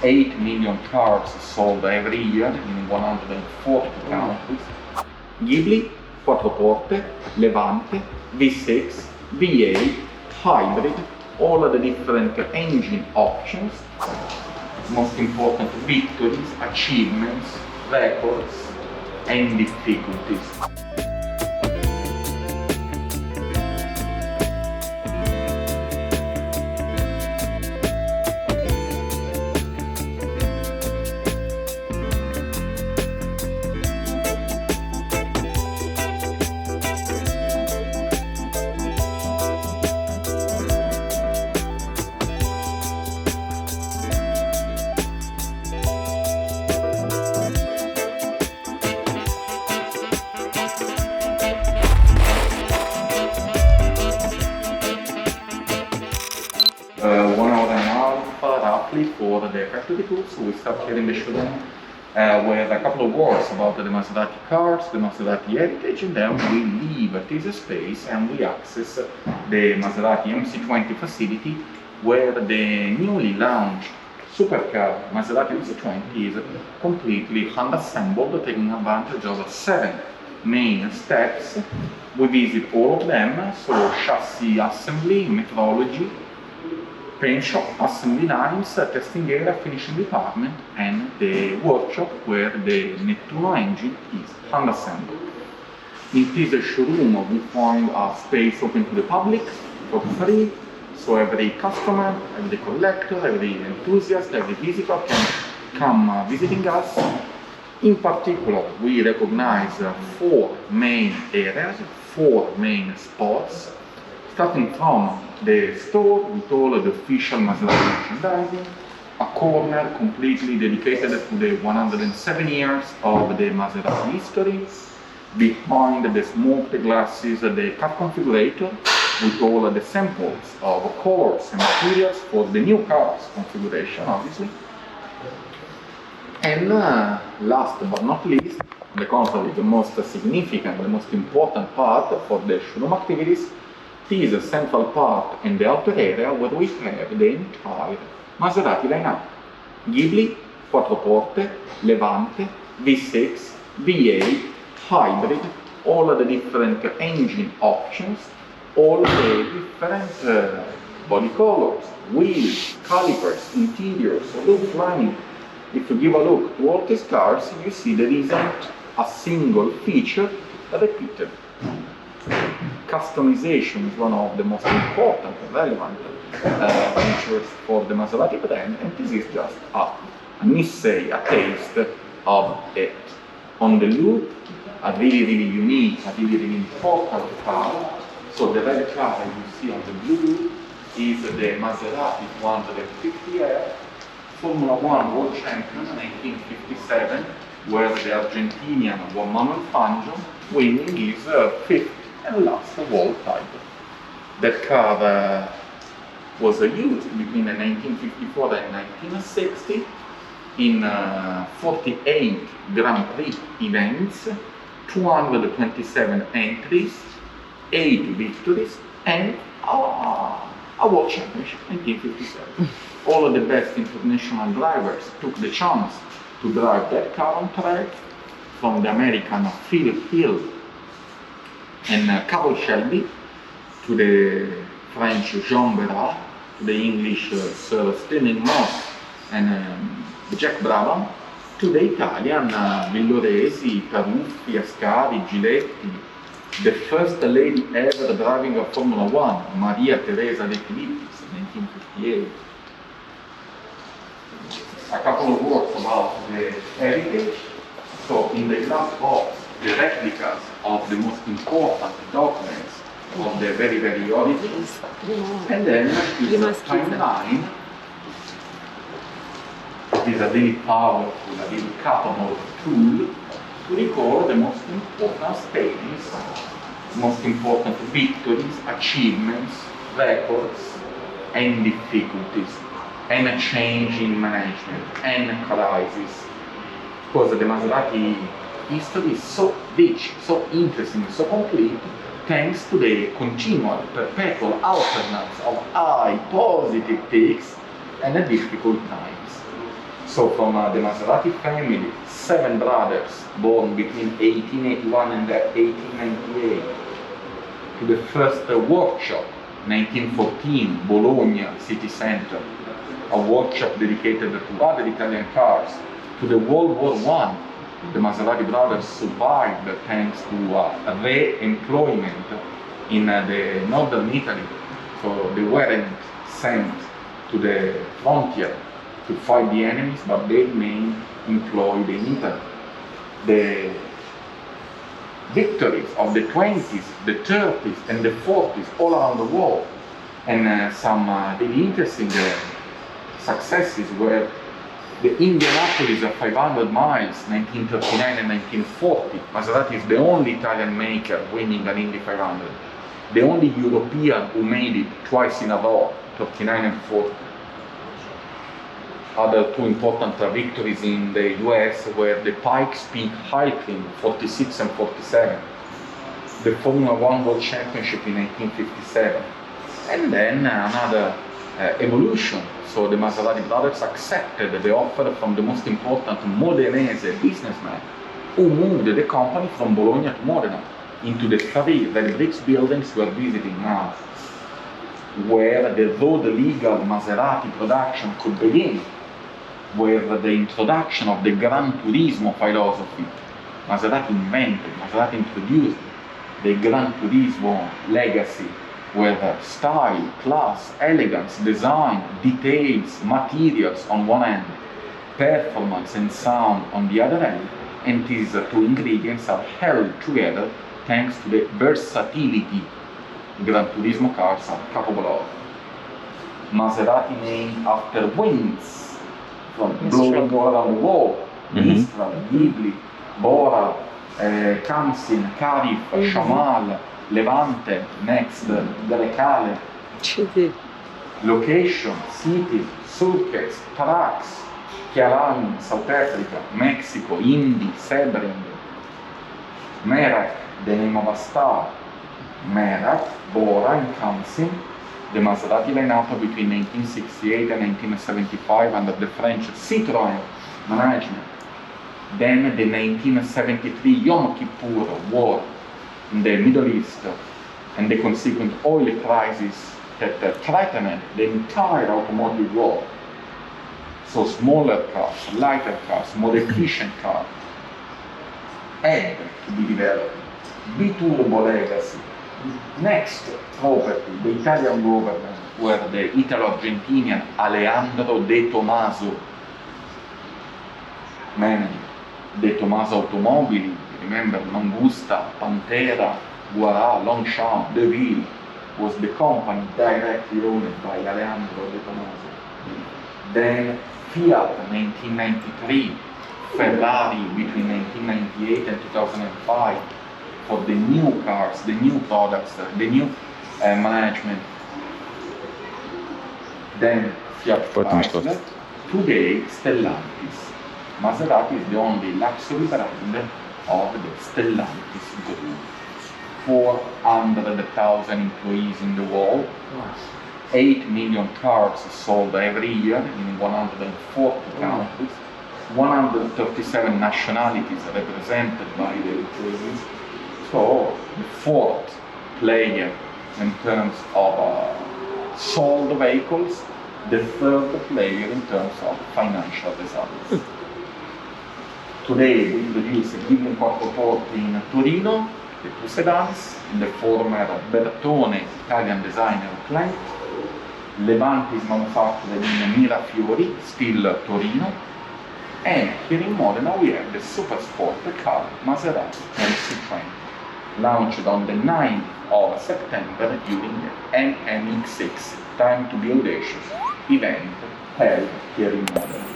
8 million cars sold every year in 140 countries. Ghibli, 4 porte, Levante, V6, V8, hybrid, all of the different engine options. Most important victories, achievements, records, and difficulties. For the factory tour, so we start here in the showroom with a couple of words about the Maserati cars, the Maserati heritage, and then we leave this space and we access the Maserati MC20 facility, where the newly launched supercar Maserati MC20 is completely hand-assembled, taking advantage of 7 main steps. We visit all of them, so chassis assembly, metrology, paint shop, assembly lines, testing area, finishing department, and the workshop where the Nettuno engine is hand-assembled. In this showroom we find a space open to the public for free, so every customer, every collector, every enthusiast, every visitor can come visiting us. In particular, we recognize 4 main areas, 4 main spots, starting from the store with all of the official Maserati merchandising, a corner completely dedicated to the 107 years of the Maserati history, behind the smoked glasses, the car configurator with all of the samples of colors and materials for the new car's configuration, obviously. And last but not least, on the contrary, the most significant, the most important part for the showroom activities is a central part in the outer area where we have the entire Maserati lineup. Ghibli, 4 porte, Levante, V6, V8, hybrid, all of the different engine options, all the different body colors, wheels, calipers, interiors, roof lining. If you give a look to all these cars, you see there isn't a single feature repeated. Customization is one of the most important and relevant features for the Maserati brand, and this is just a taste of it. On the loop, a really unique, a really important car. So the red car that you see on the blue is the Maserati 250F, Formula 1 World Champion 1957, where the Argentinian Manuel Fangio winning his 5th and last world title. That car was used between 1954 and 1960 in 48 Grand Prix events, 227 entries, 8 victories, and a World Championship 1957. All of the best international drivers took the chance to drive that car on track, from the American Phil Hill and Carroll Shelby, to the French Jean Berard, to the English Sir Sterling Moss and Jack Brabham, to the Italian Villoresi, Taruffi, Ascari, Giletti, the first lady ever driving a Formula 1, Maria Teresa De Filippis, 1958. A couple of words about the heritage. So in the glass box, the replicas of the most important documents of the very origins, and then is a timeline. It is a really powerful, a really capable tool to record the most important statements, most important victories, achievements, records, and difficulties, and a change in management, and a crisis. Because the Maserati history is so rich, so interesting, so complete, thanks to the continual, perpetual alternance of high, positive peaks and difficult times. So from the Maserati family, 7 brothers born between 1881 and 1898, to the first workshop, 1914, Bologna city center, a workshop dedicated to other Italian cars, to the World War I. The Maserati brothers survived thanks to re-employment in the northern Italy. So they weren't sent to the frontier to fight the enemies, but they remained employed in Italy. The victories of the 20s, the 30s, and the 40s all around the world, and some really interesting successes were the Indianapolis 500 miles, 1939 and 1940. Maserati is the only Italian maker winning an Indy 500. The only European who made it twice in a row, 39 and 40. Other two important victories in the US were the Pikes Peak Hiking, 46 and 47. The Formula One World Championship in 1957. And then another evolution. So the Maserati brothers accepted the offer from the most important Modenese businessman who moved the company from Bologna to Modena into the 3 red bricks buildings we are visiting now, where the road legal Maserati production could begin, where the introduction of the Gran Turismo philosophy, Maserati invented, Maserati introduced the Gran Turismo legacy, where style, class, elegance, design, details, materials on one end, performance and sound on the other end, and these two ingredients are held together thanks to the versatility Gran Turismo cars are capable of. Maserati named after winds from blowing all around the world, Mistral, Ghibli, Bora, Kamsin, Carif, Shamal, Levante, next, Grecale, location, cities, circuits, tracks, Chiarani, South Africa, Mexico, Indy, Sebring, Merak, the name of a star, Merak, Bora and Kamsin, the Maserati lineup between 1968 and 1975 under the French Citroën management. Then the 1973 Yom Kippur War in the Middle East and the consequent oil crisis that threatened the entire automotive world. So smaller cars, lighter cars, more efficient cars had to be developed. Biturbo legacy. Next property, the Italian government, were the Italo-Argentinian Alejandro De Tomaso managed De Tomaso Automobili, remember Mangusta, Pantera, Guarà, Longchamp, DeVille was the company directly owned by Alejandro De Tomaso. Then Fiat 1993, Ferrari between 1998 and 2005 for the new cars, the new products, the new management. Then Fiat Chrysler, today Stellantis. Maserati is the only luxury brand of the Stellantis group. 400,000 employees in the world, 8 million cars sold every year in 140 countries, 137 nationalities represented by the employees. So the fourth player in terms of sold vehicles, the third player in terms of financial results. Today we introduce a ghidul quattroporte in Torino, the two sedans, in the former Bertone Italian designer plant. Levante is manufactured in Mirafiori, still Torino. And here in Modena we have the super sport car Maserati MC20, launched on the 9th of September during the NMX6 Time to be Audacious event held here in Modena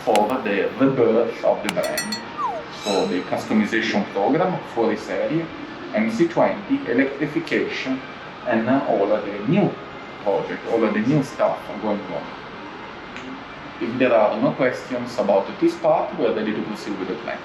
for the rebirth of the brand. So the customization program for this area, MC20, electrification, and all of the new project, all of the new stuff going on. If there are no questions about this part, we're ready to proceed with the plant.